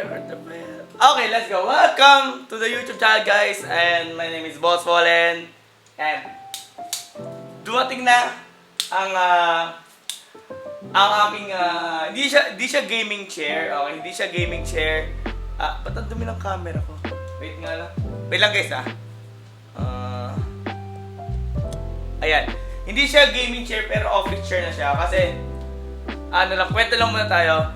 Okay, let's go. Welcome to the YouTube channel, guys. And my name is Boss Fallen. And dumating na ang aking hindi siya gaming chair. Okay, hindi siya gaming chair. Ba't ang dumi ng camera ko? Wait nga lang. Wait lang, guys, ayan. Hindi siya gaming chair pero office chair na siya kasi kwento lang muna tayo.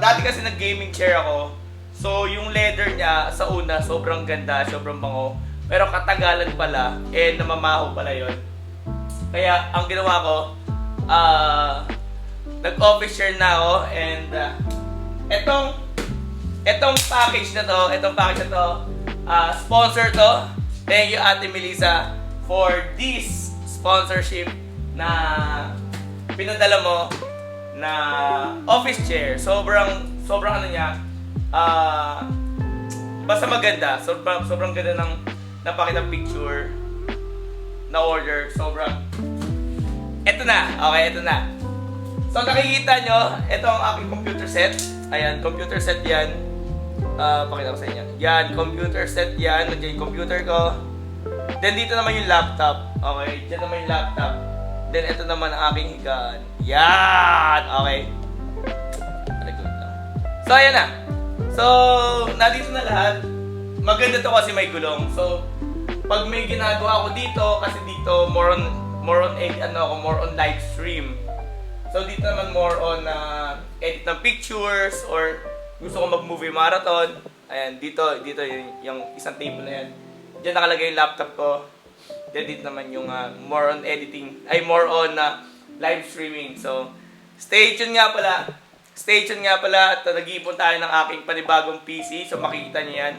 Dati kasi nag-gaming chair ako. So, yung leather niya sa una, sobrang ganda, sobrang bango. Pero katagalan pala, namamaho pala yon. Kaya, ang ginawa ko, nag-office chair na ako. And, etong package na to, sponsor to. Thank you, Ate Melissa, for this sponsorship na pinadala mo na office chair. Sobrang ano niya, basta maganda. Sobrang ganda ng napakitang picture na order. Ito na. Okay, ito na. So nakikita nyo, ito ang aking computer set. Ayan, computer set yan. Pakita ko sa inyo. Yan, computer set yan. Nandiyan yung computer ko. Then dito naman yung laptop. Okay, dyan naman yung laptop. Then ito naman ang aking higaan. Yan! Okay. So ayan na. So, nandito na lahat. Maganda to kasi may gulong. So, pag may ginagawa ako dito, kasi dito more on live stream. So, dito naman more on edit ng pictures or gusto ko mag-movie marathon. Ayan, dito yung isang table na yan. Diyan nakalagay yung laptop ko. Then dito naman yung more on editing, more on live streaming. So, stay tuned nga pala at nag-iipon tayo ng aking panibagong PC. So, makikita niyo yan.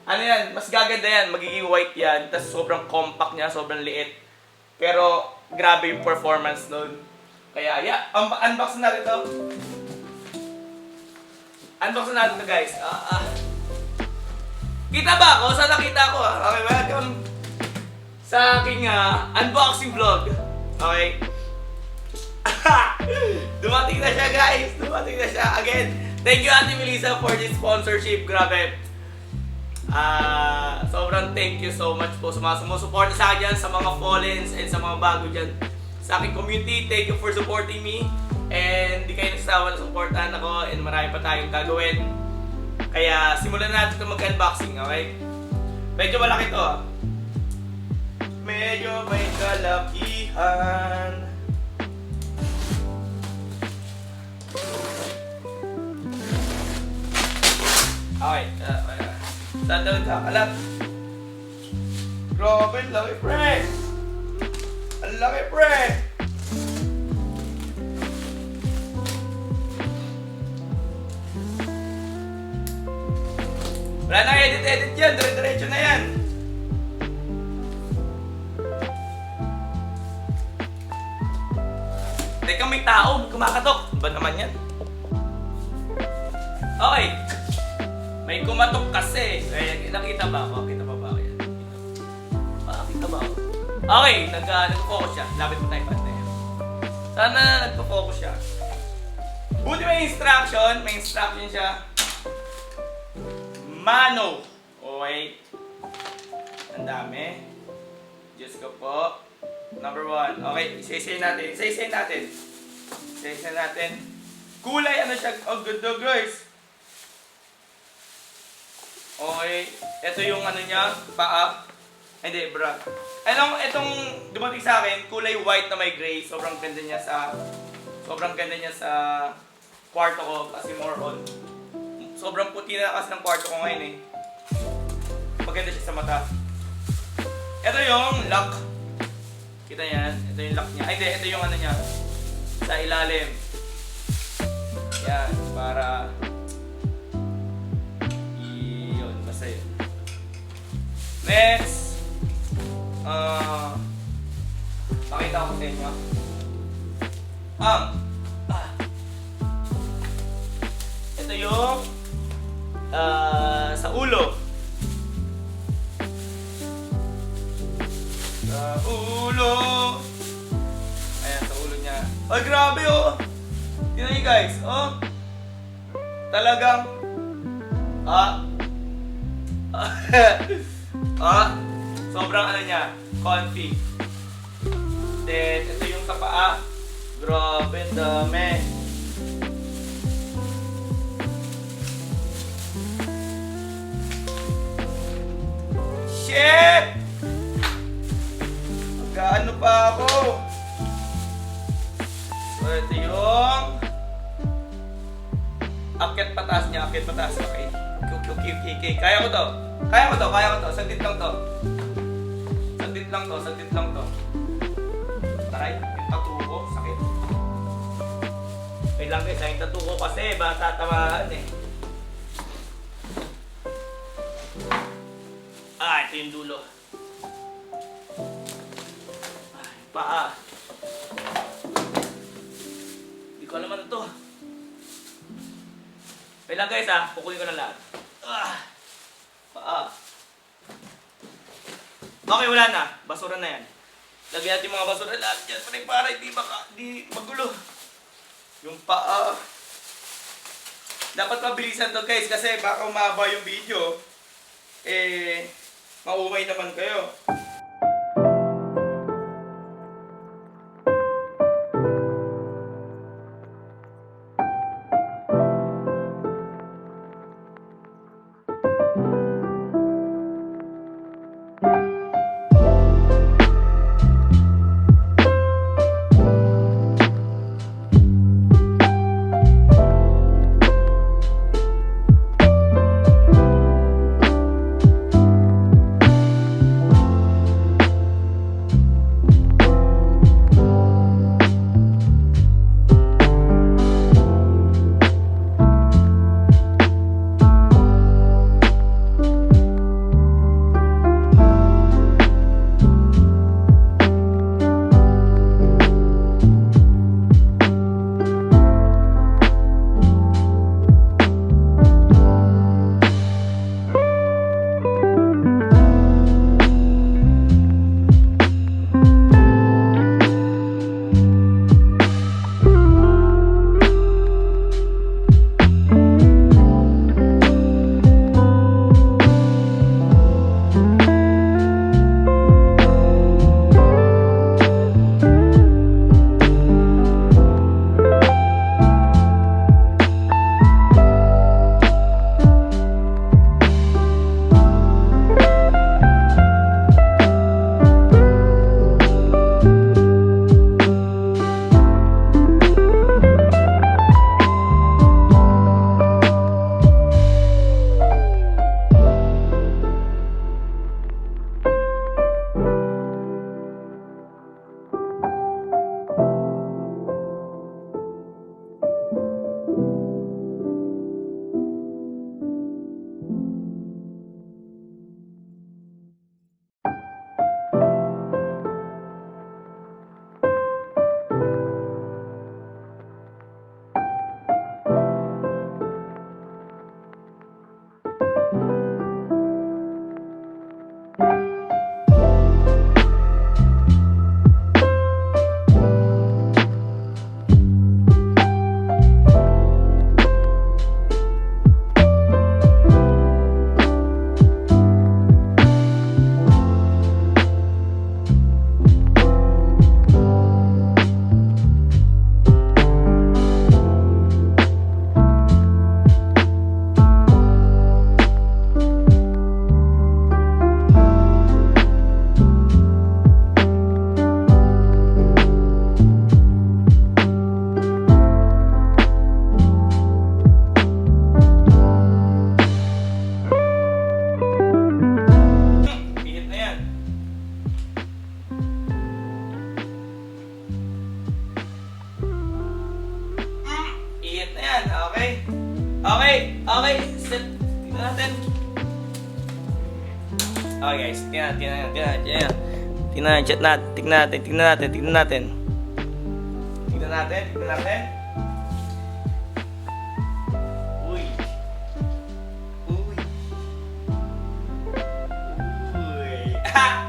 Ano yan? Mas gaganda yan. Magiging white yan. Tapos sobrang compact niya, sobrang liit. Pero, grabe yung performance nun. Kaya, yeah. Unbox natin to. Unbox natin to, guys. Kita ba ako? Saan nakita ko? Okay, welcome sa aking unboxing vlog. Okay? Dumating na siya, guys. Dumating na siya. Again, thank you, Ate Melissa, for this sponsorship. Grabe. Sobrang thank you so much po sa mga sumusuporta sa akin dyan, sa mga Fallens and sa mga bago dyan sa aking community. Thank you for supporting me. And di kayo nagsasawa na supportahan ako and marami pa tayong gagawin. Kaya simulan natin ito mag-unboxing, okay? Medyo malaki to. Medyo may kalakihan. Okay, dadalhin sa kalat. Grabe, laki pre! Ang laki pre! Wala na edit yan, dire-diretso na yan. Teka, may tao, kumakatok. Ba naman yan? Okay. May kumatok kasi. Nakita ba ako? Kita ba ako yan? Kita ba ako? Okay, nag-focus siya. Lapit mo tayo pantay. Sana nag-focus siya. Buti may instruction. May instruction siya. Mano. Okay. Ang dami. Diyos ko po. Number 1. Okay, isa-isayin natin. Kulay, ano siya? Oh, good dog, guys. Okay. Ito yung ano niya, paa. Hindi, bra. Itong dumating sa akin, kulay white na may gray. Sobrang ganda niya sa kwarto ko kasi more on. Sobrang puti na kasi ng kwarto ko ngayon eh. Maganda siya sa mata. Ito yung lock. Kita yan? Ito yung lock niya. Ay, hindi. Ito yung ano niya. Sa ilalim. Yan. Para basta yun. Next. Pakita ko sa inyo. Ito yung sa ulo. Sa ulo. Ayan, sa ulo niya. Ay, grabe oh! Tingnan niyo guys, oh. Talagang Ah. Ah. Sobrang ano niya, comfy. Then, ito yung sa paa. Grabe, ang dami. Shit! Magkaano pa ako? So, ito yung akyat patas niya, akyat patas. Okay. Okay. Kaya ko to. Saglit lang to. Saglit lang to. Taray, yung tattoo ko, sakit. Wait lang guys, yung tattoo ko kasi ba tatamaan eh. Ito yung dulo. Paa. Hindi ko alam ano to. Wait lang guys pukunin ko na lahat. Paa. Okay, wala na. Basura na yan. Lagyan natin mga basura lahat dyan. Para hindi magulo. Yung paa. Dapat mabilisan to guys kasi baka umaba yung video. Maumay naman kayo. Okay, set. Tingnan natin. Okay guys, tingnan natin. Tingnan natin. Uy.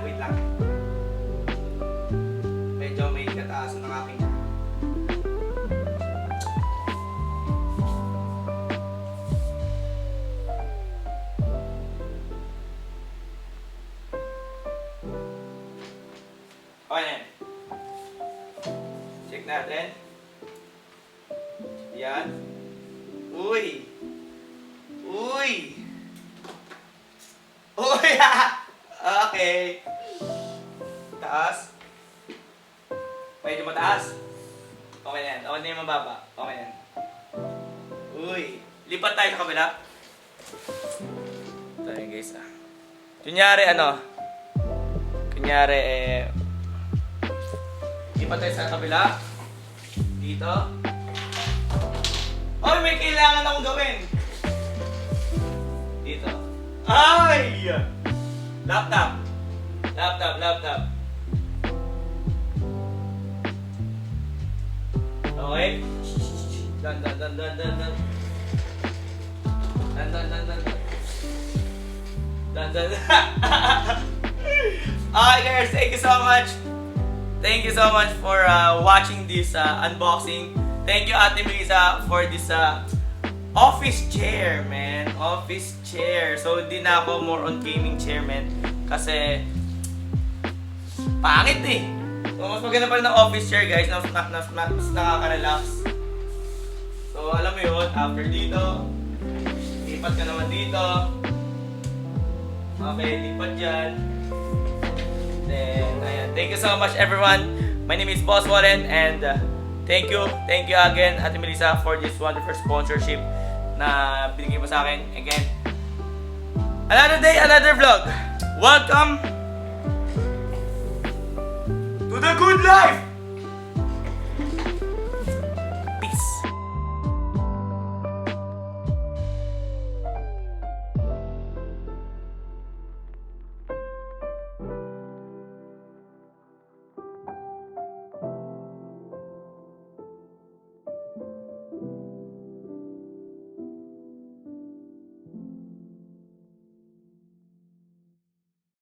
Wait lang. Medyo may kataasan ng aking natin. Yan. Uy! Uy! Uy! Okay. Taas. Medyo mataas. Okay na yan. Okay na yung mababa. Okay na yan. Uy! Lipat tayo sa kabila. Tayo guys Kunyari lipat tayo sa kabila. Dito. Oy, may kailangan akong gawin. Dito. Ay! Laptop. Okay? Dan. Alright guys, thank you so much. Thank you so much for watching this unboxing. Thank you Ate Melissa for this office chair, man. Office chair. So, di na ako more on gaming chair, man. Kasi, pangit eh. So, mas maganda pa rin ng office chair, guys. Mas nakaka-relax. So, alam mo yun, after dito, lipat ka naman dito. Okay, lipat dyan. Then, ayan. Thank you so much, everyone. My name is Boss Wallen, and thank you again, Ate Melissa, for this wonderful sponsorship na binigay mo sa akin. Again, another day, another vlog. Welcome to the good life!